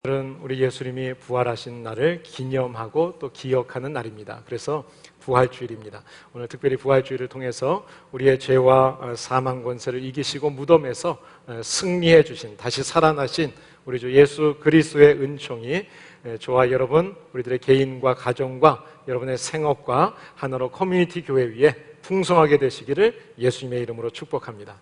오늘은 우리 예수님이 부활하신 날을 기념하고 또 기억하는 날입니다. 그래서 부활주일입니다. 오늘 특별히 부활주일을 통해서 우리의 죄와 사망 권세를 이기시고 무덤에서 승리해 주신, 다시 살아나신 우리 주 예수 그리스도의 은총이 저와 여러분, 우리들의 개인과 가정과 여러분의 생업과 하나로 커뮤니티 교회 위에 풍성하게 되시기를 예수님의 이름으로 축복합니다.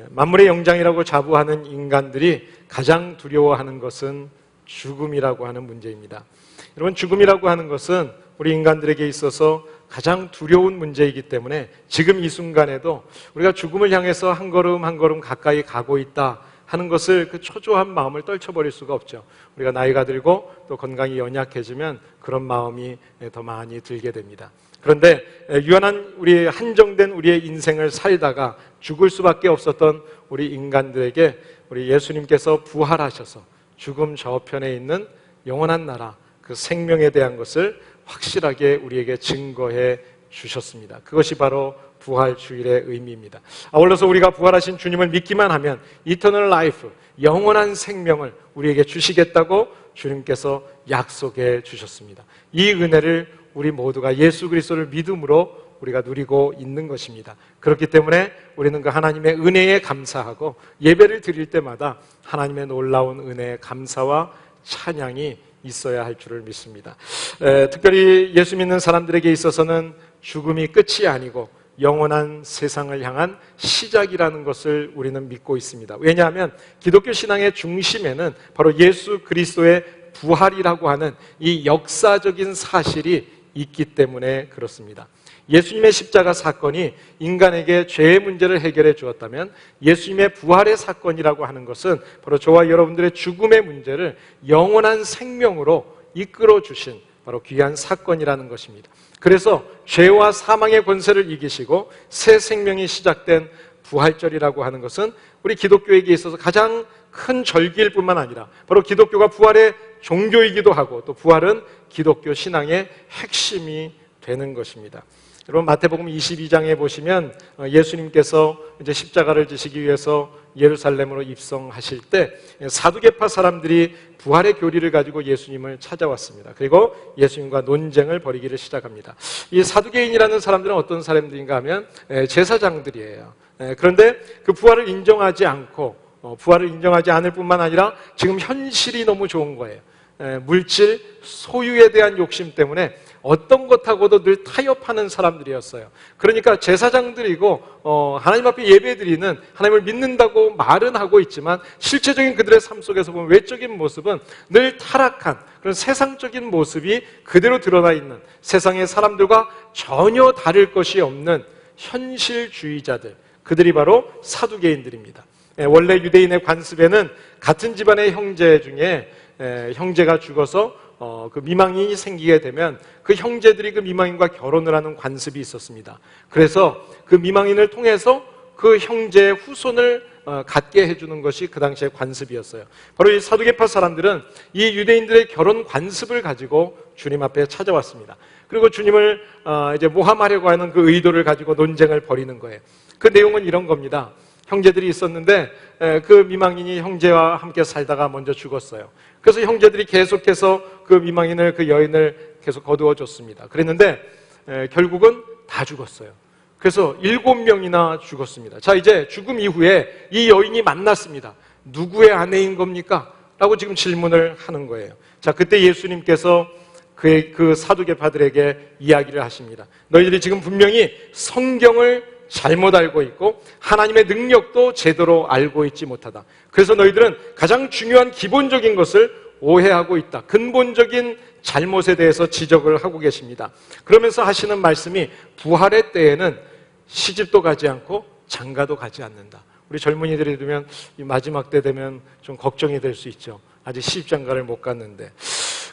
만물의 영장이라고 자부하는 인간들이 가장 두려워하는 것은 죽음이라고 하는 문제입니다. 여러분, 죽음이라고 하는 것은 우리 인간들에게 있어서 가장 두려운 문제이기 때문에 지금 이 순간에도 우리가 죽음을 향해서 한 걸음 한 걸음 가까이 가고 있다 하는 것을, 그 초조한 마음을 떨쳐버릴 수가 없죠. 우리가 나이가 들고 또 건강이 연약해지면 그런 마음이 더 많이 들게 됩니다. 그런데 유한한 우리 한정된 우리의 인생을 살다가 죽을 수밖에 없었던 우리 인간들에게 우리 예수님께서 부활하셔서 죽음 저편에 있는 영원한 나라, 그 생명에 대한 것을 확실하게 우리에게 증거해 주셨습니다. 그것이 바로 부활주일의 의미입니다. 아울러서 우리가 부활하신 주님을 믿기만 하면 이터널 라이프, 영원한 생명을 우리에게 주시겠다고 주님께서 약속해 주셨습니다. 이 은혜를 우리 모두가 예수 그리스도를 믿음으로 우리가 누리고 있는 것입니다. 그렇기 때문에 우리는 그 하나님의 은혜에 감사하고 예배를 드릴 때마다 하나님의 놀라운 은혜에 감사와 찬양이 있어야 할 줄을 믿습니다. 특별히 예수 믿는 사람들에게 있어서는 죽음이 끝이 아니고 영원한 세상을 향한 시작이라는 것을 우리는 믿고 있습니다. 왜냐하면 기독교 신앙의 중심에는 바로 예수 그리스도의 부활이라고 하는 이 역사적인 사실이 있기 때문에 그렇습니다. 예수님의 십자가 사건이 인간에게 죄의 문제를 해결해 주었다면 예수님의 부활의 사건이라고 하는 것은 바로 저와 여러분들의 죽음의 문제를 영원한 생명으로 이끌어 주신 바로 귀한 사건이라는 것입니다. 그래서 죄와 사망의 권세를 이기시고 새 생명이 시작된 부활절이라고 하는 것은 우리 기독교에게 있어서 가장 큰 절기일 뿐만 아니라 바로 기독교가 부활의 종교이기도 하고 또 부활은 기독교 신앙의 핵심이 되는 것입니다. 여러분, 마태복음 22장에 보시면 예수님께서 이제 십자가를 지시기 위해서 예루살렘으로 입성하실 때 사두개파 사람들이 부활의 교리를 가지고 예수님을 찾아왔습니다. 그리고 예수님과 논쟁을 벌이기를 시작합니다. 이 사두개인이라는 사람들은 어떤 사람들인가 하면 제사장들이에요. 그런데 그 부활을 인정하지 않고 부활을 인정하지 않을 뿐만 아니라 지금 현실이 너무 좋은 거예요. 물질, 소유에 대한 욕심 때문에 어떤 것하고도 늘 타협하는 사람들이었어요. 그러니까 제사장들이고 하나님 앞에 예배드리는, 하나님을 믿는다고 말은 하고 있지만 실제적인 그들의 삶 속에서 보면 외적인 모습은 늘 타락한 그런 세상적인 모습이 그대로 드러나 있는, 세상의 사람들과 전혀 다를 것이 없는 현실주의자들, 그들이 바로 사두개인들입니다. 원래 유대인의 관습에는 같은 집안의 형제 중에 형제가 죽어서 그 미망인이 생기게 되면 그 형제들이 그 미망인과 결혼을 하는 관습이 있었습니다. 그래서 그 미망인을 통해서 그 형제의 후손을 갖게 해주는 것이 그 당시의 관습이었어요. 바로 이 사두개파 사람들은 이 유대인들의 결혼 관습을 가지고 주님 앞에 찾아왔습니다. 그리고 주님을 이제 모함하려고 하는 그 의도를 가지고 논쟁을 벌이는 거예요. 그 내용은 이런 겁니다. 형제들이 있었는데 그 미망인이 형제와 함께 살다가 먼저 죽었어요. 그래서 형제들이 계속해서 그 미망인을, 그 여인을 계속 거두어 줬습니다. 그랬는데 결국은 다 죽었어요. 그래서 7명이나 죽었습니다. 자, 이제 죽음 이후에 이 여인이 만났습니다. 누구의 아내인 겁니까? 라고 지금 질문을 하는 거예요. 자, 그때 예수님께서 그 사두개파들에게 이야기를 하십니다. 너희들이 지금 분명히 성경을 잘못 알고 있고 하나님의 능력도 제대로 알고 있지 못하다. 그래서 너희들은 가장 중요한 기본적인 것을 오해하고 있다. 근본적인 잘못에 대해서 지적을 하고 계십니다. 그러면서 하시는 말씀이 부활의 때에는 시집도 가지 않고 장가도 가지 않는다. 우리 젊은이들이 되면 이 마지막 때 되면 좀 걱정이 될 수 있죠. 아직 시집장가를 못 갔는데.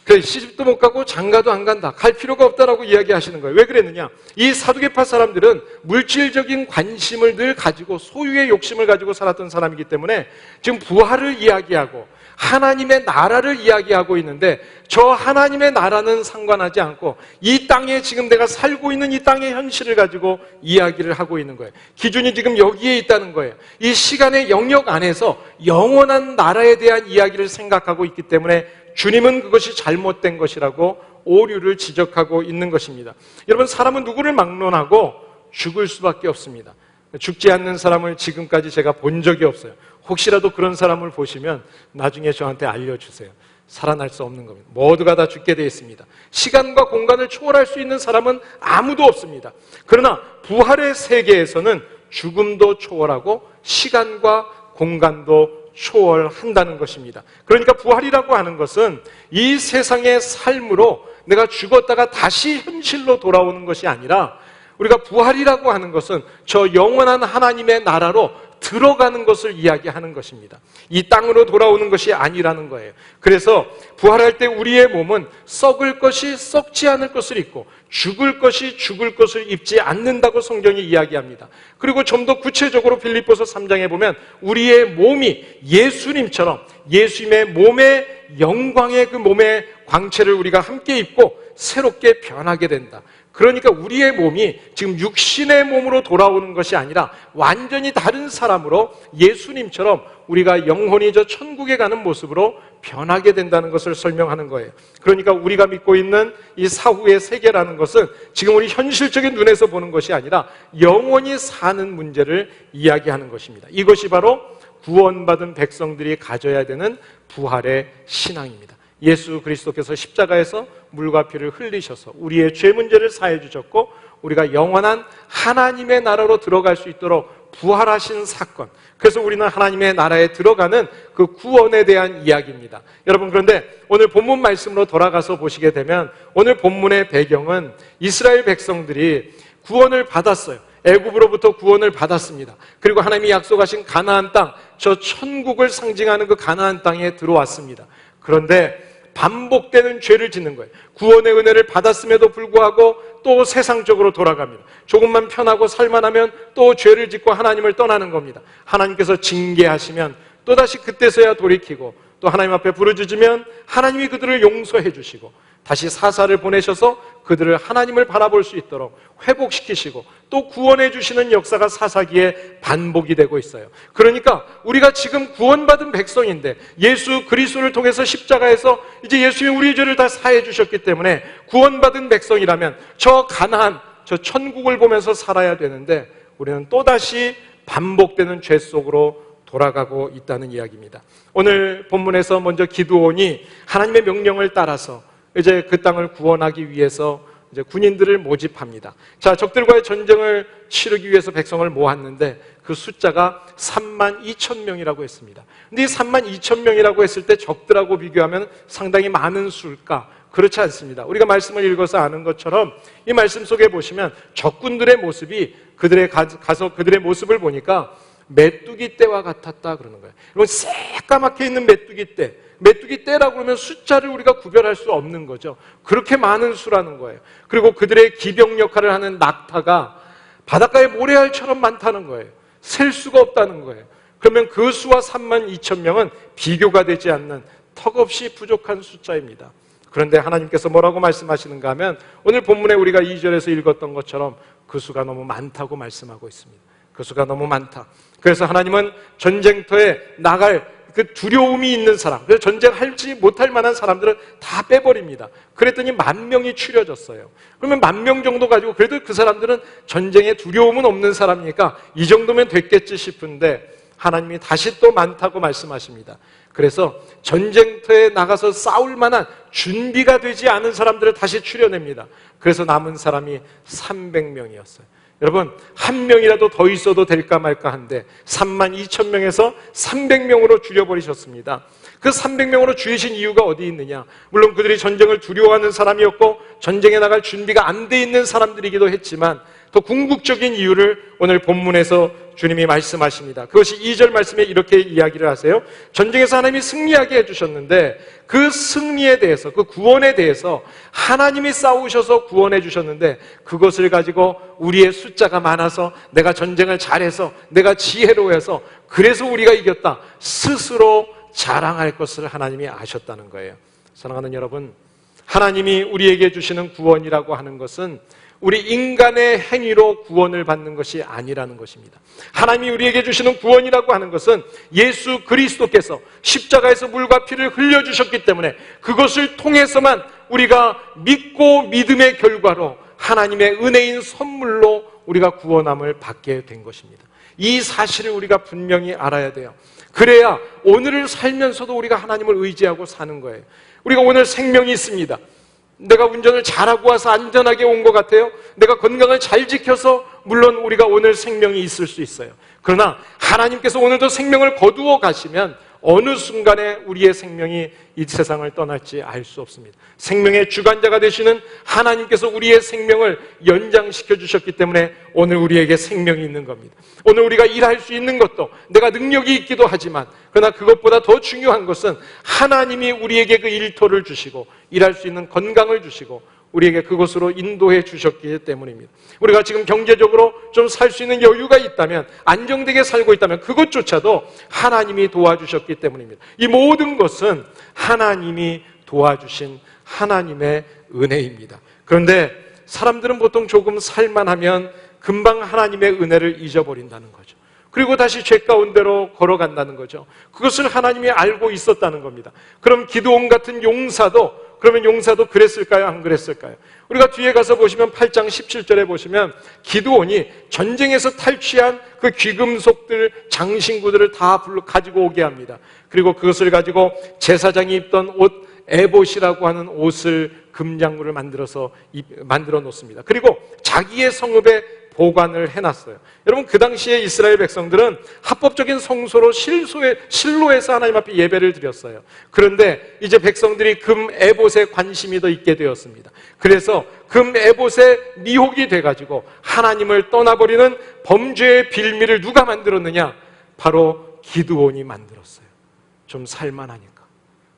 그래, 시집도 못 가고 장가도 안 간다. 갈 필요가 없다라고 이야기하시는 거예요. 왜 그랬느냐? 이 사두개파 사람들은 물질적인 관심을 늘 가지고 소유의 욕심을 가지고 살았던 사람이기 때문에 지금 부활을 이야기하고 하나님의 나라를 이야기하고 있는데 저 하나님의 나라는 상관하지 않고 이 땅에 지금 내가 살고 있는 이 땅의 현실을 가지고 이야기를 하고 있는 거예요. 기준이 지금 여기에 있다는 거예요. 이 시간의 영역 안에서 영원한 나라에 대한 이야기를 생각하고 있기 때문에 주님은 그것이 잘못된 것이라고 오류를 지적하고 있는 것입니다. 여러분, 사람은 누구를 막론하고 죽을 수밖에 없습니다. 죽지 않는 사람을 지금까지 제가 본 적이 없어요. 혹시라도 그런 사람을 보시면 나중에 저한테 알려주세요. 살아날 수 없는 겁니다. 모두가 다 죽게 되어 있습니다. 시간과 공간을 초월할 수 있는 사람은 아무도 없습니다. 그러나 부활의 세계에서는 죽음도 초월하고 시간과 공간도 초월한다는 것입니다. 그러니까 부활이라고 하는 것은 이 세상의 삶으로 내가 죽었다가 다시 현실로 돌아오는 것이 아니라, 우리가 부활이라고 하는 것은 저 영원한 하나님의 나라로 들어가는 것을 이야기하는 것입니다. 이 땅으로 돌아오는 것이 아니라는 거예요. 그래서 부활할 때 우리의 몸은 썩을 것이 썩지 않을 것을 입고 죽을 것이 죽을 것을 입지 않는다고 성경이 이야기합니다. 그리고 좀 더 구체적으로 빌립보서 3장에 보면 우리의 몸이 예수님처럼 예수님의 몸의 영광의 그 몸의 광채를 우리가 함께 입고 새롭게 변하게 된다. 그러니까 우리의 몸이 지금 육신의 몸으로 돌아오는 것이 아니라 완전히 다른 사람으로 예수님처럼 우리가 영혼이 저 천국에 가는 모습으로 변하게 된다는 것을 설명하는 거예요. 그러니까 우리가 믿고 있는 이 사후의 세계라는 것은 지금 우리 현실적인 눈에서 보는 것이 아니라 영원히 사는 문제를 이야기하는 것입니다. 이것이 바로 구원받은 백성들이 가져야 되는 부활의 신앙입니다. 예수 그리스도께서 십자가에서 물과 피를 흘리셔서 우리의 죄 문제를 사해 주셨고 우리가 영원한 하나님의 나라로 들어갈 수 있도록 부활하신 사건, 그래서 우리는 하나님의 나라에 들어가는 그 구원에 대한 이야기입니다. 여러분, 그런데 오늘 본문 말씀으로 돌아가서 보시게 되면 오늘 본문의 배경은 이스라엘 백성들이 구원을 받았어요. 애굽으로부터 구원을 받았습니다. 그리고 하나님이 약속하신 가나안 땅, 저 천국을 상징하는 그 가나안 땅에 들어왔습니다. 그런데 반복되는 죄를 짓는 거예요. 구원의 은혜를 받았음에도 불구하고 또 세상적으로 돌아갑니다. 조금만 편하고 살만하면 또 죄를 짓고 하나님을 떠나는 겁니다. 하나님께서 징계하시면 또다시 그때서야 돌이키고, 또 하나님 앞에 부르짖으면 하나님이 그들을 용서해 주시고 다시 사사를 보내셔서 그들을 하나님을 바라볼 수 있도록 회복시키시고 또 구원해 주시는 역사가 사사기에 반복이 되고 있어요. 그러니까 우리가 지금 구원받은 백성인데 예수 그리스도를 통해서 십자가에서 이제 예수님이 우리의 죄를 다 사해 주셨기 때문에 구원받은 백성이라면 저 가나안, 저 천국을 보면서 살아야 되는데 우리는 또다시 반복되는 죄 속으로 돌아가고 있다는 이야기입니다. 오늘 본문에서 먼저 기드온이 하나님의 명령을 따라서 이제 그 땅을 구원하기 위해서 이제 군인들을 모집합니다. 자, 적들과의 전쟁을 치르기 위해서 백성을 모았는데 그 숫자가 32,000명이라고 했습니다. 근데 이 32,000명이라고 했을 때 적들하고 비교하면 상당히 많은 수일까? 그렇지 않습니다. 우리가 말씀을 읽어서 아는 것처럼 이 말씀 속에 보시면 적군들의 모습이 가서 그들의 모습을 보니까 메뚜기 떼와 같았다 그러는 거예요. 여러분, 새까맣게 있는 메뚜기 떼. 메뚜기 떼라고 그러면 숫자를 우리가 구별할 수 없는 거죠. 그렇게 많은 수라는 거예요. 그리고 그들의 기병 역할을 하는 낙타가 바닷가의 모래알처럼 많다는 거예요. 셀 수가 없다는 거예요. 그러면 그 수와 32,000명은 비교가 되지 않는 턱없이 부족한 숫자입니다. 그런데 하나님께서 뭐라고 말씀하시는가 하면 오늘 본문에 우리가 2절에서 읽었던 것처럼 그 수가 너무 많다고 말씀하고 있습니다. 그 수가 너무 많다. 그래서 하나님은 전쟁터에 나갈 그 두려움이 있는 사람, 그래서 전쟁하지 못할 만한 사람들은 다 빼버립니다. 그랬더니 10,000명이 추려졌어요. 그러면 10,000명 정도 가지고 그래도 그 사람들은 전쟁에 두려움은 없는 사람이니까 이 정도면 됐겠지 싶은데 하나님이 다시 또 많다고 말씀하십니다. 그래서 전쟁터에 나가서 싸울 만한 준비가 되지 않은 사람들을 다시 추려냅니다. 그래서 남은 사람이 300명이었어요. 여러분, 한 명이라도 더 있어도 될까 말까 한데 32,000명에서 300명으로 줄여버리셨습니다. 그 300명으로 줄이신 이유가 어디 있느냐? 물론 그들이 전쟁을 두려워하는 사람이었고 전쟁에 나갈 준비가 안 돼 있는 사람들이기도 했지만 더 궁극적인 이유를 오늘 본문에서 주님이 말씀하십니다. 그것이 2절 말씀에 이렇게 이야기를 하세요. 전쟁에서 하나님이 승리하게 해주셨는데 그 승리에 대해서, 그 구원에 대해서 하나님이 싸우셔서 구원해 주셨는데 그것을 가지고 우리의 숫자가 많아서 내가 전쟁을 잘해서 내가 지혜로워서 그래서 우리가 이겼다 스스로 자랑할 것을 하나님이 아셨다는 거예요. 사랑하는 여러분, 하나님이 우리에게 주시는 구원이라고 하는 것은 우리 인간의 행위로 구원을 받는 것이 아니라는 것입니다. 하나님이 우리에게 주시는 구원이라고 하는 것은 예수 그리스도께서 십자가에서 물과 피를 흘려주셨기 때문에 그것을 통해서만 우리가 믿고 믿음의 결과로 하나님의 은혜인 선물로 우리가 구원함을 받게 된 것입니다. 이 사실을 우리가 분명히 알아야 돼요. 그래야 오늘을 살면서도 우리가 하나님을 의지하고 사는 거예요. 우리가 오늘 생명이 있습니다. 내가 운전을 잘하고 와서 안전하게 온 것 같아요. 내가 건강을 잘 지켜서 물론 우리가 오늘 생명이 있을 수 있어요. 그러나 하나님께서 오늘도 생명을 거두어 가시면 어느 순간에 우리의 생명이 이 세상을 떠날지 알 수 없습니다. 생명의 주관자가 되시는 하나님께서 우리의 생명을 연장시켜 주셨기 때문에 오늘 우리에게 생명이 있는 겁니다. 오늘 우리가 일할 수 있는 것도 내가 능력이 있기도 하지만, 그러나 그것보다 더 중요한 것은 하나님이 우리에게 그 일터를 주시고 일할 수 있는 건강을 주시고 우리에게 그것으로 인도해 주셨기 때문입니다. 우리가 지금 경제적으로 좀 살 수 있는 여유가 있다면, 안정되게 살고 있다면 그것조차도 하나님이 도와주셨기 때문입니다. 이 모든 것은 하나님이 도와주신 하나님의 은혜입니다. 그런데 사람들은 보통 조금 살만하면 금방 하나님의 은혜를 잊어버린다는 거죠. 그리고 다시 죄 가운데로 걸어간다는 거죠. 그것을 하나님이 알고 있었다는 겁니다. 그럼 기드온 같은 용사도, 그러면 용사도 그랬을까요? 안 그랬을까요? 우리가 뒤에 가서 보시면 8장 17절에 보시면 기드온이 전쟁에서 탈취한 그 귀금속들, 장신구들을 다 가지고 오게 합니다. 그리고 그것을 가지고 제사장이 입던 옷, 에봇이라고 하는 옷을 금장구를 만들어 놓습니다. 그리고 자기의 성읍에 보관을 해놨어요. 여러분, 그 당시에 이스라엘 백성들은 합법적인 성소로 실로에서 하나님 앞에 예배를 드렸어요. 그런데 이제 백성들이 금 에봇에 관심이 더 있게 되었습니다. 그래서 금 에봇에 미혹이 돼가지고 하나님을 떠나버리는 범죄의 빌미를 누가 만들었느냐? 바로 기드온이 만들었어요. 좀 살만하니까.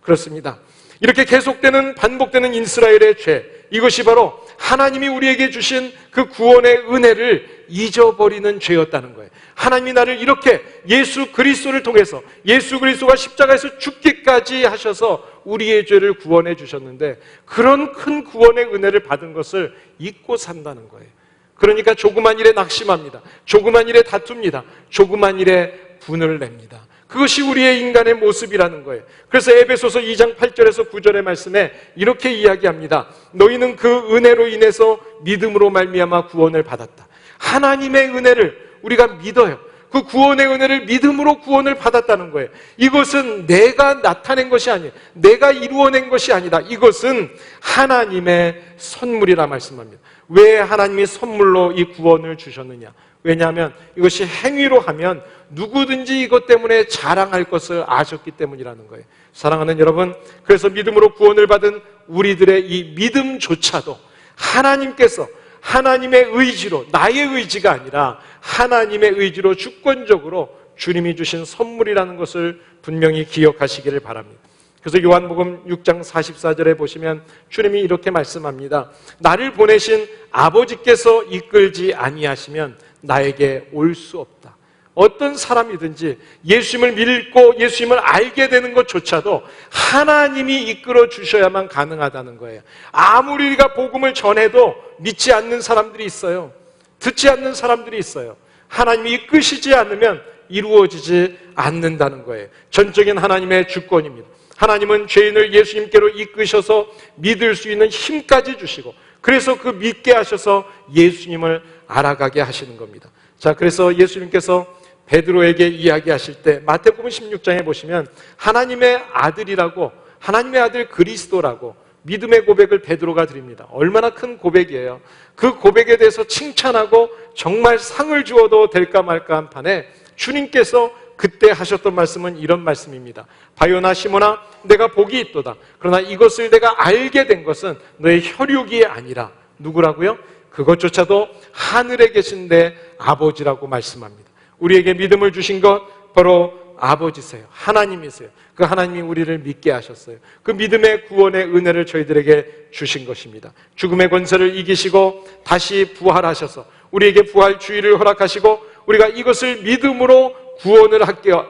그렇습니다. 이렇게 계속되는, 반복되는 이스라엘의 죄, 이것이 바로 하나님이 우리에게 주신 그 구원의 은혜를 잊어버리는 죄였다는 거예요. 하나님이 나를 이렇게 예수 그리스도를 통해서, 예수 그리스도가 십자가에서 죽기까지 하셔서 우리의 죄를 구원해 주셨는데, 그런 큰 구원의 은혜를 받은 것을 잊고 산다는 거예요. 그러니까 조그만 일에 낙심합니다. 조그만 일에 다툽니다. 조그만 일에 분을 냅니다. 그것이 우리의 인간의 모습이라는 거예요. 그래서 에베소서 2장 8절에서 9절의 말씀에 이렇게 이야기합니다. 너희는 그 은혜로 인해서 믿음으로 말미암아 구원을 받았다. 하나님의 은혜를 우리가 믿어요. 그 구원의 은혜를 믿음으로 구원을 받았다는 거예요. 이것은 내가 나타낸 것이 아니에요. 내가 이루어낸 것이 아니다. 이것은 하나님의 선물이라 말씀합니다. 왜 하나님이 선물로 이 구원을 주셨느냐? 왜냐하면 이것이 행위로 하면 누구든지 이것 때문에 자랑할 것을 아셨기 때문이라는 거예요. 사랑하는 여러분, 그래서 믿음으로 구원을 받은 우리들의 이 믿음조차도 하나님께서 하나님의 의지로, 나의 의지가 아니라 하나님의 의지로 주권적으로 주님이 주신 선물이라는 것을 분명히 기억하시기를 바랍니다. 그래서 요한복음 6장 44절에 보시면 주님이 이렇게 말씀합니다. 나를 보내신 아버지께서 이끌지 아니하시면 나에게 올 수 없다. 어떤 사람이든지 예수님을 믿고 예수님을 알게 되는 것조차도 하나님이 이끌어 주셔야만 가능하다는 거예요. 아무리 우리가 복음을 전해도 믿지 않는 사람들이 있어요. 듣지 않는 사람들이 있어요. 하나님이 이끄시지 않으면 이루어지지 않는다는 거예요. 전적인 하나님의 주권입니다. 하나님은 죄인을 예수님께로 이끄셔서 믿을 수 있는 힘까지 주시고, 그래서 그 믿게 하셔서 예수님을 알아가게 하시는 겁니다. 자, 그래서 예수님께서 베드로에게 이야기하실 때 마태복음 16장에 보시면 하나님의 아들이라고, 하나님의 아들 그리스도라고 믿음의 고백을 베드로가 드립니다. 얼마나 큰 고백이에요. 그 고백에 대해서 칭찬하고 정말 상을 주어도 될까 말까 한 판에 주님께서 그때 하셨던 말씀은 이런 말씀입니다. 바요나 시몬아, 내가 복이 있도다. 그러나 이것을 내가 알게 된 것은 너의 혈육이 아니라 누구라고요? 그것조차도 하늘에 계신 내 아버지라고 말씀합니다. 우리에게 믿음을 주신 것 바로 아버지세요. 하나님이세요. 그 하나님이 우리를 믿게 하셨어요. 그 믿음의 구원의 은혜를 저희들에게 주신 것입니다. 죽음의 권세를 이기시고 다시 부활하셔서 우리에게 부활주의를 허락하시고 우리가 이것을 믿음으로 구원을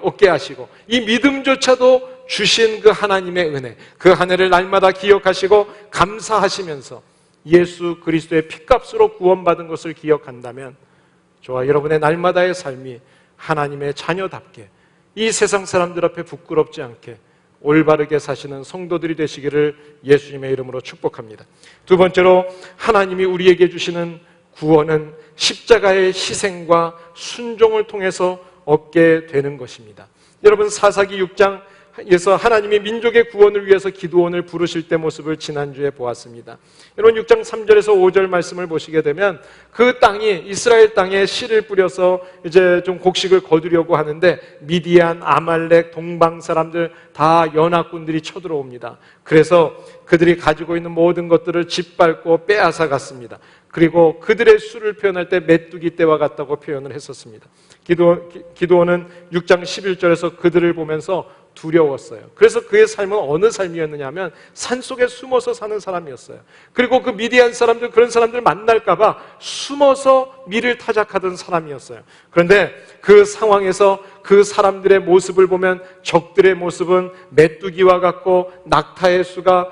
얻게 하시고 이 믿음조차도 주신 그 하나님의 은혜, 그 하늘을 날마다 기억하시고 감사하시면서 예수 그리스도의 피값으로 구원받은 것을 기억한다면 저와 여러분의 날마다의 삶이 하나님의 자녀답게 이 세상 사람들 앞에 부끄럽지 않게 올바르게 사시는 성도들이 되시기를 예수님의 이름으로 축복합니다. 두 번째로 하나님이 우리에게 주시는 구원은 십자가의 희생과 순종을 통해서 얻게 되는 것입니다. 여러분, 사사기 6장에서 하나님이 민족의 구원을 위해서 기드온을 부르실 때 모습을 지난주에 보았습니다. 여러분, 6장 3절에서 5절 말씀을 보시게 되면 그 땅이 이스라엘 땅에 씨를 뿌려서 이제 좀 곡식을 거두려고 하는데 미디안, 아말렉, 동방 사람들 다 연합군들이 쳐들어옵니다. 그래서 그들이 가지고 있는 모든 것들을 짓밟고 빼앗아 갔습니다. 그리고 그들의 수를 표현할 때 메뚜기 떼와 같다고 표현을 했었습니다. 기드온은 6장 11절에서 그들을 보면서 두려웠어요. 그래서 그의 삶은 어느 삶이었느냐 하면 산속에 숨어서 사는 사람이었어요. 그리고 그 미디안 사람들, 그런 사람들 만날까봐 숨어서 밀을 타작하던 사람이었어요. 그런데 그 상황에서 그 사람들의 모습을 보면 적들의 모습은 메뚜기와 같고 낙타의 수가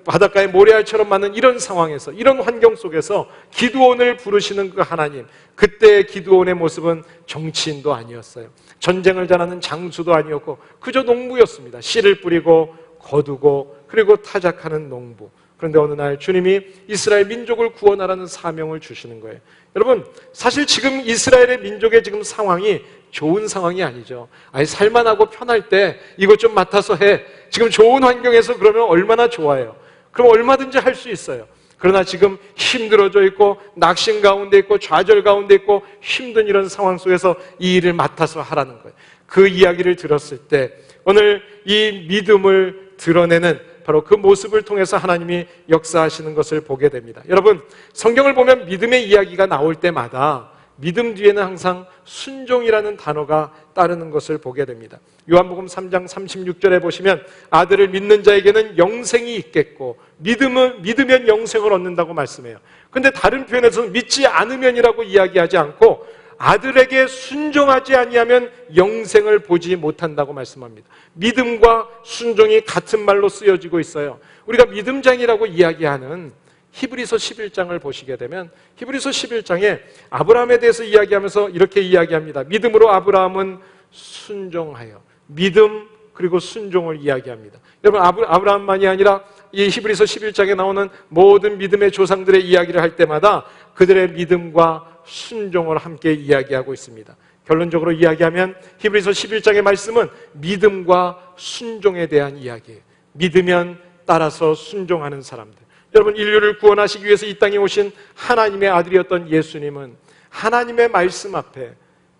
바닷가의 모래알처럼 많은 이런 상황에서, 이런 환경 속에서 기드온을 부르시는 그 하나님, 그때의 기드온의 모습은 정치인도 아니었어요. 전쟁을 잘하는 장수도 아니었고 그저 농부였습니다. 씨를 뿌리고 거두고 그리고 타작하는 농부. 그런데 어느 날 주님이 이스라엘 민족을 구원하라는 사명을 주시는 거예요. 여러분, 사실 지금 이스라엘의 민족의 지금 상황이 좋은 상황이 아니죠. 아니, 살만하고 편할 때 이것 좀 맡아서 해. 지금 좋은 환경에서 그러면 얼마나 좋아요. 그럼 얼마든지 할 수 있어요. 그러나 지금 힘들어져 있고 낙심 가운데 있고 좌절 가운데 있고 힘든 이런 상황 속에서 이 일을 맡아서 하라는 거예요. 그 이야기를 들었을 때 오늘 이 믿음을 드러내는 바로 그 모습을 통해서 하나님이 역사하시는 것을 보게 됩니다. 여러분, 성경을 보면 믿음의 이야기가 나올 때마다 믿음 뒤에는 항상 순종이라는 단어가 따르는 것을 보게 됩니다. 요한복음 3장 36절에 보시면 아들을 믿는 자에게는 영생이 있겠고 믿으면 영생을 얻는다고 말씀해요. 그런데 다른 표현에서는 믿지 않으면이라고 이야기하지 않고 아들에게 순종하지 아니하면 영생을 보지 못한다고 말씀합니다. 믿음과 순종이 같은 말로 쓰여지고 있어요. 우리가 믿음장이라고 이야기하는 히브리서 11장을 보시게 되면 히브리서 11장에 아브라함에 대해서 이야기하면서 이렇게 이야기합니다. 믿음으로 아브라함은 순종하여, 믿음 그리고 순종을 이야기합니다. 여러분, 아브라함만이 아니라 이 히브리서 11장에 나오는 모든 믿음의 조상들의 이야기를 할 때마다 그들의 믿음과 순종을 함께 이야기하고 있습니다. 결론적으로 이야기하면 히브리서 11장의 말씀은 믿음과 순종에 대한 이야기예요. 믿으면 따라서 순종하는 사람들. 여러분, 인류를 구원하시기 위해서 이 땅에 오신 하나님의 아들이었던 예수님은 하나님의 말씀 앞에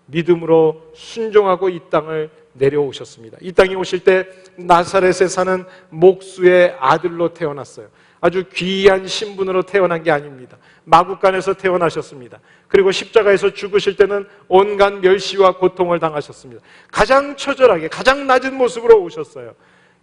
믿음으로 순종하고 이 땅을 내려오셨습니다. 이 땅에 오실 때 나사렛에 사는 목수의 아들로 태어났어요. 아주 귀한 신분으로 태어난 게 아닙니다. 마구간에서 태어나셨습니다. 그리고 십자가에서 죽으실 때는 온갖 멸시와 고통을 당하셨습니다. 가장 처절하게, 가장 낮은 모습으로 오셨어요.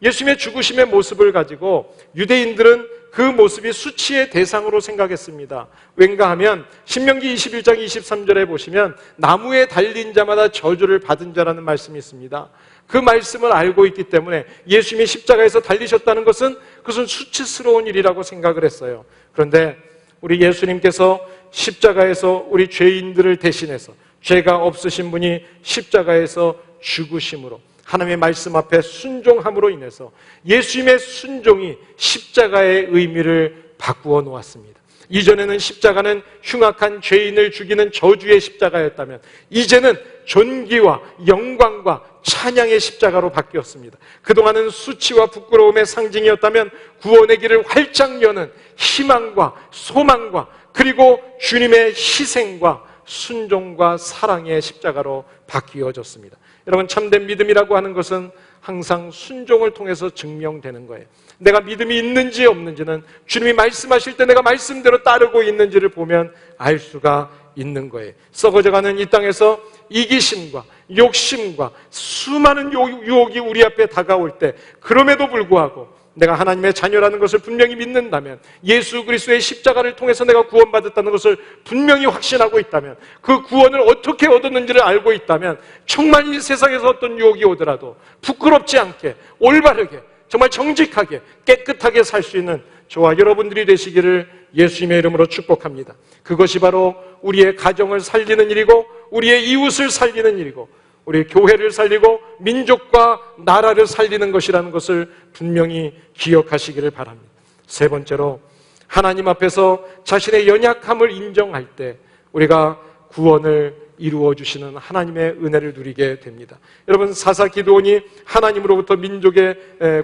예수님의 죽으심의 모습을 가지고 유대인들은 그 모습이 수치의 대상으로 생각했습니다. 왠가 하면 신명기 21장 23절에 보시면 나무에 달린 자마다 저주를 받은 자라는 말씀이 있습니다. 그 말씀을 알고 있기 때문에 예수님이 십자가에서 달리셨다는 것은 그것은 수치스러운 일이라고 생각을 했어요. 그런데 우리 예수님께서 십자가에서 우리 죄인들을 대신해서 죄가 없으신 분이 십자가에서 죽으심으로 하나님의 말씀 앞에 순종함으로 인해서 예수님의 순종이 십자가의 의미를 바꾸어 놓았습니다. 이전에는 십자가는 흉악한 죄인을 죽이는 저주의 십자가였다면 이제는 존귀와 영광과 찬양의 십자가로 바뀌었습니다. 그동안은 수치와 부끄러움의 상징이었다면 구원의 길을 활짝 여는 희망과 소망과 그리고 주님의 희생과 순종과 사랑의 십자가로 바뀌어졌습니다. 여러분, 참된 믿음이라고 하는 것은 항상 순종을 통해서 증명되는 거예요. 내가 믿음이 있는지 없는지는 주님이 말씀하실 때 내가 말씀대로 따르고 있는지를 보면 알 수가 있는 거예요. 썩어져가는 이 땅에서 이기심과 욕심과 수많은 유혹이 우리 앞에 다가올 때 그럼에도 불구하고 내가 하나님의 자녀라는 것을 분명히 믿는다면, 예수 그리스도의 십자가를 통해서 내가 구원받았다는 것을 분명히 확신하고 있다면, 그 구원을 어떻게 얻었는지를 알고 있다면, 정말 이 세상에서 어떤 유혹이 오더라도 부끄럽지 않게, 올바르게, 정말 정직하게, 깨끗하게 살 수 있는 저와 여러분들이 되시기를 예수님의 이름으로 축복합니다. 그것이 바로 우리의 가정을 살리는 일이고, 우리의 이웃을 살리는 일이고, 우리 교회를 살리고 민족과 나라를 살리는 것이라는 것을 분명히 기억하시기를 바랍니다. 세 번째로, 하나님 앞에서 자신의 연약함을 인정할 때 우리가 구원을 이루어 주시는 하나님의 은혜를 누리게 됩니다. 여러분, 사사 기드온이 하나님으로부터 민족의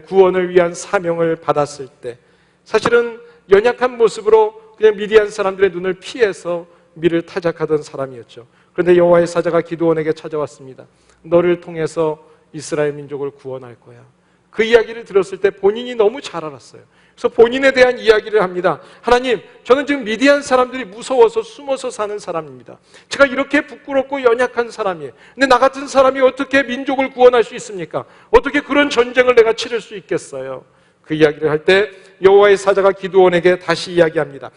구원을 위한 사명을 받았을 때 사실은 연약한 모습으로 그냥 미디안 사람들의 눈을 피해서 미를 타작하던 사람이었죠. 그런데 여호와의 사자가 기드온에게 찾아왔습니다. 너를 통해서 이스라엘 민족을 구원할 거야. 그 이야기를 들었을 때 본인이 너무 잘 알았어요. 그래서 본인에 대한 이야기를 합니다. 하나님, 저는 지금 미디안 사람들이 무서워서 숨어서 사는 사람입니다. 제가 이렇게 부끄럽고 연약한 사람이에요. 근데 나 같은 사람이 어떻게 민족을 구원할 수 있습니까? 어떻게 그런 전쟁을 내가 치를 수 있겠어요? 그 이야기를 할 때 여호와의 사자가 기드온에게 다시 이야기합니다.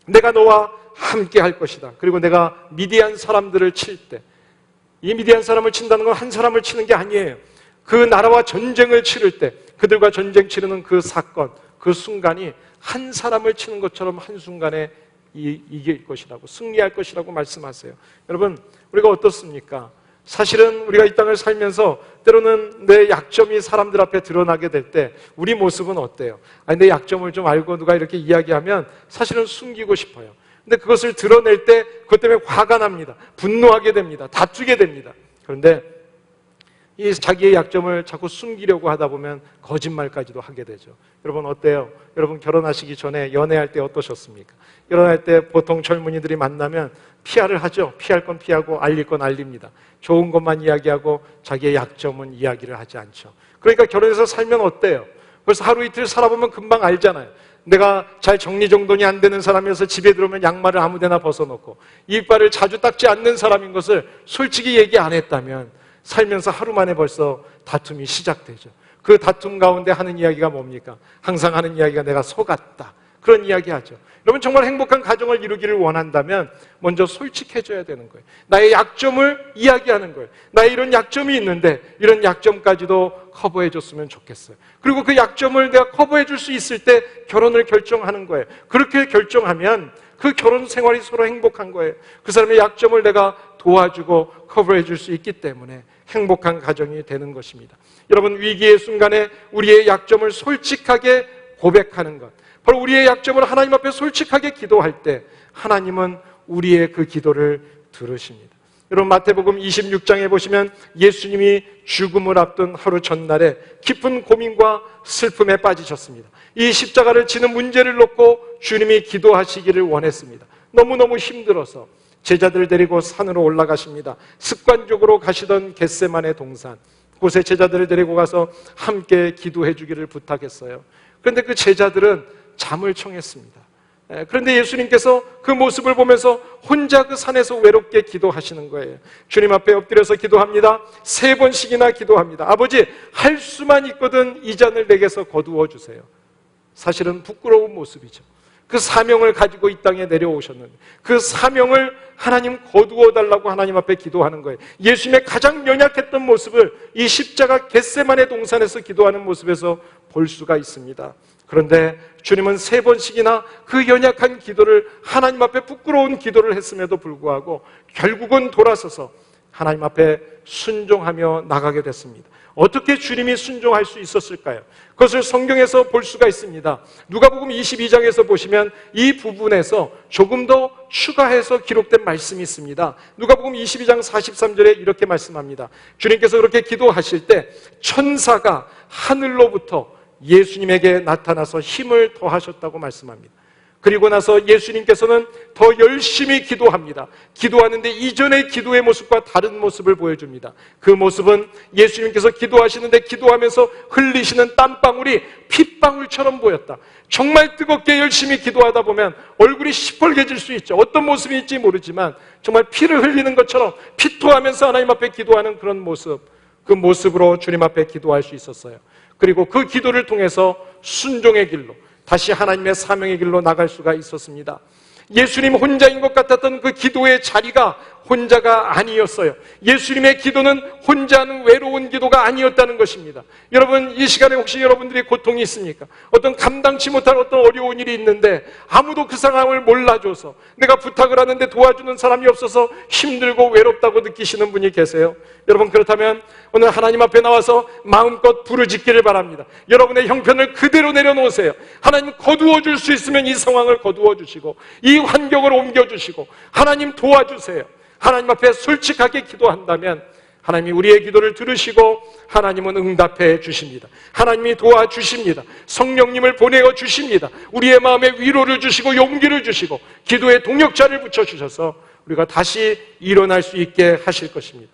내가 너와 함께 할 것이다. 그리고 내가 미디안 사람들을 칠 때, 이 미디안 사람을 친다는 건 한 사람을 치는 게 아니에요. 그 나라와 전쟁을 치를 때, 그들과 전쟁 치르는 그 사건, 그 순간이 한 사람을 치는 것처럼 한순간에 이길 것이라고, 승리할 것이라고 말씀하세요. 여러분, 우리가 어떻습니까? 사실은 우리가 이 땅을 살면서 때로는 내 약점이 사람들 앞에 드러나게 될 때 우리 모습은 어때요? 아니, 내 약점을 좀 알고 누가 이렇게 이야기하면 사실은 숨기고 싶어요. 근데 그것을 드러낼 때 그것 때문에 화가 납니다. 분노하게 됩니다. 다투게 됩니다. 그런데 이 자기의 약점을 자꾸 숨기려고 하다 보면 거짓말까지도 하게 되죠. 여러분 어때요? 여러분 결혼하시기 전에 연애할 때 어떠셨습니까? 결혼할 때 보통 젊은이들이 만나면 피하를 하죠. 피할 건 피하고 알릴 건 알립니다. 좋은 것만 이야기하고 자기의 약점은 이야기를 하지 않죠. 그러니까 결혼해서 살면 어때요? 벌써 하루 이틀 살아보면 금방 알잖아요. 내가 잘 정리정돈이 안 되는 사람이어서 집에 들어오면 양말을 아무 데나 벗어놓고 이빨을 자주 닦지 않는 사람인 것을 솔직히 얘기 안 했다면 살면서 하루 만에 벌써 다툼이 시작되죠. 그 다툼 가운데 하는 이야기가 뭡니까? 항상 하는 이야기가 내가 속았다. 그런 이야기 하죠. 여러분 정말 행복한 가정을 이루기를 원한다면 먼저 솔직해져야 되는 거예요. 나의 약점을 이야기하는 거예요. 나의 이런 약점이 있는데 이런 약점까지도 커버해 줬으면 좋겠어요. 그리고 그 약점을 내가 커버해 줄 수 있을 때 결혼을 결정하는 거예요. 그렇게 결정하면 그 결혼 생활이 서로 행복한 거예요. 그 사람의 약점을 내가 도와주고 커버해 줄 수 있기 때문에 행복한 가정이 되는 것입니다. 여러분 위기의 순간에 우리의 약점을 솔직하게 고백하는 것, 바로 우리의 약점을 하나님 앞에 솔직하게 기도할 때 하나님은 우리의 그 기도를 들으십니다. 여러분 마태복음 26장에 보시면 예수님이 죽음을 앞둔 하루 전날에 깊은 고민과 슬픔에 빠지셨습니다. 이 십자가를 지는 문제를 놓고 주님이 기도하시기를 원했습니다. 너무너무 힘들어서 제자들을 데리고 산으로 올라가십니다. 습관적으로 가시던 겟세마네 동산, 그곳에 제자들을 데리고 가서 함께 기도해 주기를 부탁했어요. 그런데 그 제자들은 잠을 청했습니다. 그런데 예수님께서 그 모습을 보면서 혼자 그 산에서 외롭게 기도하시는 거예요. 주님 앞에 엎드려서 기도합니다. 3번씩이나 기도합니다. 아버지, 할 수만 있거든 이 잔을 내게서 거두어 주세요. 사실은 부끄러운 모습이죠. 그 사명을 가지고 이 땅에 내려오셨는데 그 사명을 하나님 거두어 달라고 하나님 앞에 기도하는 거예요. 예수님의 가장 연약했던 모습을 이 십자가 겟세마네 동산에서 기도하는 모습에서 볼 수가 있습니다. 그런데 주님은 3번씩이나 그 연약한 기도를 하나님 앞에 부끄러운 기도를 했음에도 불구하고 결국은 돌아서서 하나님 앞에 순종하며 나가게 됐습니다. 어떻게 주님이 순종할 수 있었을까요? 그것을 성경에서 볼 수가 있습니다. 누가복음 22장에서 보시면 이 부분에서 조금 더 추가해서 기록된 말씀이 있습니다. 누가복음 22장 43절에 이렇게 말씀합니다. 주님께서 그렇게 기도하실 때 천사가 하늘로부터 예수님에게 나타나서 힘을 더하셨다고 말씀합니다. 그리고 나서 예수님께서는 더 열심히 기도합니다. 기도하는데 이전의 기도의 모습과 다른 모습을 보여줍니다. 그 모습은 예수님께서 기도하시는데 기도하면서 흘리시는 땀방울이 핏방울처럼 보였다. 정말 뜨겁게 열심히 기도하다 보면 얼굴이 시뻘개질 수 있죠. 어떤 모습일지 모르지만 정말 피를 흘리는 것처럼 피토하면서 하나님 앞에 기도하는 그런 모습, 그 모습으로 주님 앞에 기도할 수 있었어요. 그리고 그 기도를 통해서 순종의 길로, 다시 하나님의 사명의 길로 나갈 수가 있었습니다. 예수님 혼자인 것 같았던 그 기도의 자리가 혼자가 아니었어요. 예수님의 기도는 혼자 하는 외로운 기도가 아니었다는 것입니다. 여러분, 이 시간에 혹시 여러분들이 고통이 있습니까? 어떤 감당치 못할 어떤 어려운 일이 있는데 아무도 그 상황을 몰라줘서 내가 부탁을 하는데 도와주는 사람이 없어서 힘들고 외롭다고 느끼시는 분이 계세요? 여러분, 그렇다면 오늘 하나님 앞에 나와서 마음껏 부르짖기를 바랍니다. 여러분의 형편을 그대로 내려놓으세요. 하나님 거두어 줄 수 있으면 이 상황을 거두어 주시고 이 환경을 옮겨주시고 하나님 도와주세요. 하나님 앞에 솔직하게 기도한다면 하나님이 우리의 기도를 들으시고 하나님은 응답해 주십니다. 하나님이 도와주십니다. 성령님을 보내어 주십니다. 우리의 마음에 위로를 주시고 용기를 주시고 기도의 동역자를 붙여주셔서 우리가 다시 일어날 수 있게 하실 것입니다.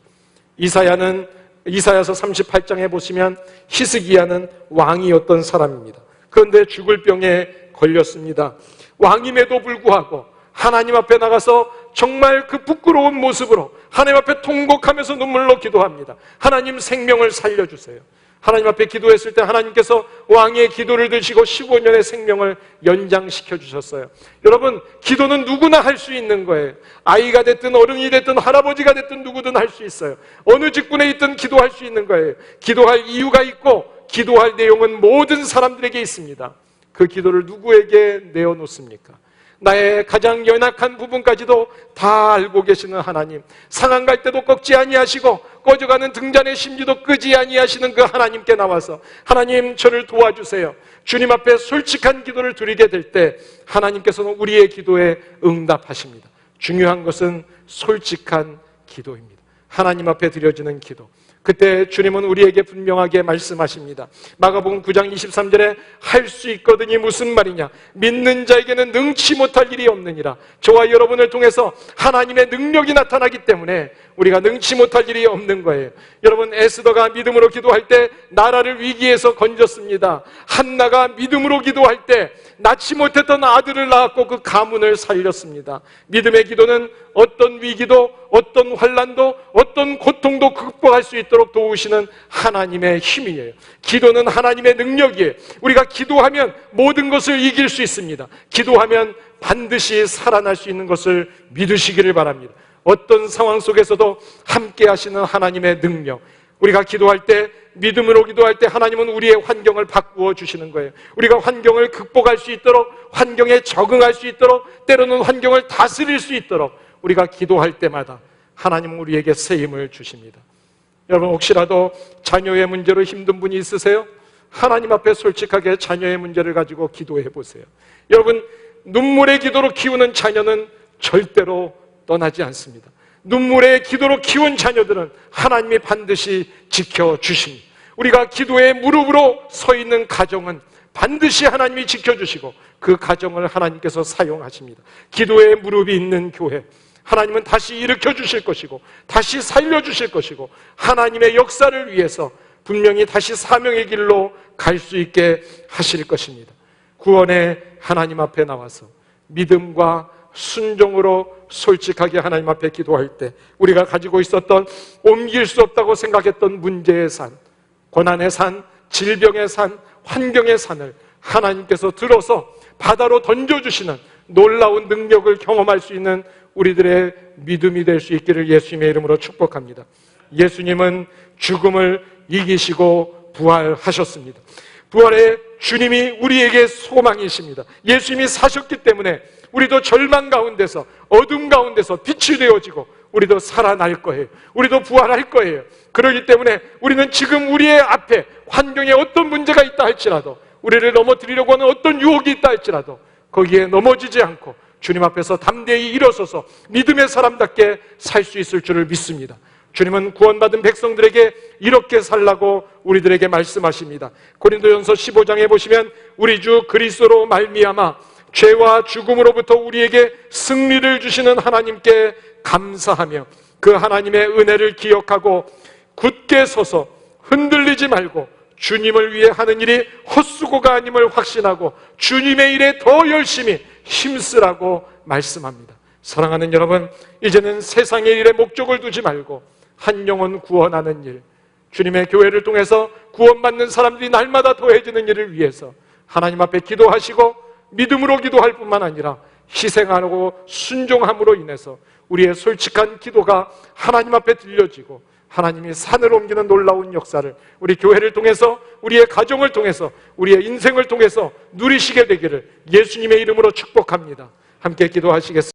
이사야서 38장에 보시면 히스기야는 왕이었던 사람입니다. 그런데 죽을 병에 걸렸습니다. 왕임에도 불구하고 하나님 앞에 나가서 정말 그 부끄러운 모습으로 하나님 앞에 통곡하면서 눈물로 기도합니다. 하나님, 생명을 살려주세요. 하나님 앞에 기도했을 때 하나님께서 왕의 기도를 들으시고 15년의 생명을 연장시켜 주셨어요. 여러분, 기도는 누구나 할 수 있는 거예요. 아이가 됐든 어른이 됐든 할아버지가 됐든 누구든 할 수 있어요. 어느 직분에 있든 기도할 수 있는 거예요. 기도할 이유가 있고 기도할 내용은 모든 사람들에게 있습니다. 그 기도를 누구에게 내어놓습니까? 나의 가장 연약한 부분까지도 다 알고 계시는 하나님, 상한 갈 때도 꺾지 아니하시고 꺼져가는 등잔의 심지도 끄지 아니하시는 그 하나님께 나와서 하나님, 저를 도와주세요. 주님 앞에 솔직한 기도를 드리게 될 때 하나님께서는 우리의 기도에 응답하십니다. 중요한 것은 솔직한 기도입니다. 하나님 앞에 드려지는 기도. 그때 주님은 우리에게 분명하게 말씀하십니다. 마가복음 9장 23절에 할 수 있거든이 무슨 말이냐? 믿는 자에게는 능치 못할 일이 없느니라. 저와 여러분을 통해서 하나님의 능력이 나타나기 때문에 우리가 능치 못할 일이 없는 거예요. 여러분, 에스더가 믿음으로 기도할 때 나라를 위기에서 건졌습니다. 한나가 믿음으로 기도할 때 낳지 못했던 아들을 낳았고 그 가문을 살렸습니다. 믿음의 기도는 어떤 위기도, 어떤 환난도, 어떤 고통도 극복할 수 있도록 도우시는 하나님의 힘이에요. 기도는 하나님의 능력이에요. 우리가 기도하면 모든 것을 이길 수 있습니다. 기도하면 반드시 살아날 수 있는 것을 믿으시기를 바랍니다. 어떤 상황 속에서도 함께 하시는 하나님의 능력. 우리가 기도할 때, 믿음으로 기도할 때 하나님은 우리의 환경을 바꾸어 주시는 거예요. 우리가 환경을 극복할 수 있도록, 환경에 적응할 수 있도록, 때로는 환경을 다스릴 수 있도록 우리가 기도할 때마다 하나님은 우리에게 새 힘을 주십니다. 여러분, 혹시라도 자녀의 문제로 힘든 분이 있으세요? 하나님 앞에 솔직하게 자녀의 문제를 가지고 기도해 보세요. 여러분, 눈물의 기도로 키우는 자녀는 절대로 떠나지 않습니다. 눈물의 기도로 키운 자녀들은 하나님이 반드시 지켜주십니다. 우리가 기도의 무릎으로 서 있는 가정은 반드시 하나님이 지켜주시고 그 가정을 하나님께서 사용하십니다. 기도의 무릎이 있는 교회, 하나님은 다시 일으켜 주실 것이고 다시 살려주실 것이고 하나님의 역사를 위해서 분명히 다시 사명의 길로 갈 수 있게 하실 것입니다. 구원의 하나님 앞에 나와서 믿음과 순종으로 솔직하게 하나님 앞에 기도할 때 우리가 가지고 있었던 옮길 수 없다고 생각했던 문제의 산, 고난의 산, 질병의 산, 환경의 산을 하나님께서 들어서 바다로 던져주시는 놀라운 능력을 경험할 수 있는 우리들의 믿음이 될 수 있기를 예수님의 이름으로 축복합니다. 예수님은 죽음을 이기시고 부활하셨습니다. 부활의 주님이 우리에게 소망이십니다. 예수님이 사셨기 때문에 우리도 절망 가운데서, 어둠 가운데서 빛이 되어지고 우리도 살아날 거예요. 우리도 부활할 거예요. 그렇기 때문에 우리는 지금 우리의 앞에 환경에 어떤 문제가 있다 할지라도, 우리를 넘어뜨리려고 하는 어떤 유혹이 있다 할지라도 거기에 넘어지지 않고 주님 앞에서 담대히 일어서서 믿음의 사람답게 살 수 있을 줄을 믿습니다. 주님은 구원받은 백성들에게 이렇게 살라고 우리들에게 말씀하십니다. 고린도전서 15장에 보시면 우리 주 그리스도로 말미암아 죄와 죽음으로부터 우리에게 승리를 주시는 하나님께 감사하며 그 하나님의 은혜를 기억하고 굳게 서서 흔들리지 말고 주님을 위해 하는 일이 헛수고가 아님을 확신하고 주님의 일에 더 열심히 힘쓰라고 말씀합니다. 사랑하는 여러분, 이제는 세상의 일에 목적을 두지 말고 한 영혼 구원하는 일, 주님의 교회를 통해서 구원받는 사람들이 날마다 더해지는 일을 위해서 하나님 앞에 기도하시고 믿음으로 기도할 뿐만 아니라 희생하고 순종함으로 인해서 우리의 솔직한 기도가 하나님 앞에 들려지고 하나님이 산을 옮기는 놀라운 역사를 우리 교회를 통해서, 우리의 가정을 통해서, 우리의 인생을 통해서 누리시게 되기를 예수님의 이름으로 축복합니다. 함께 기도하시겠습니다.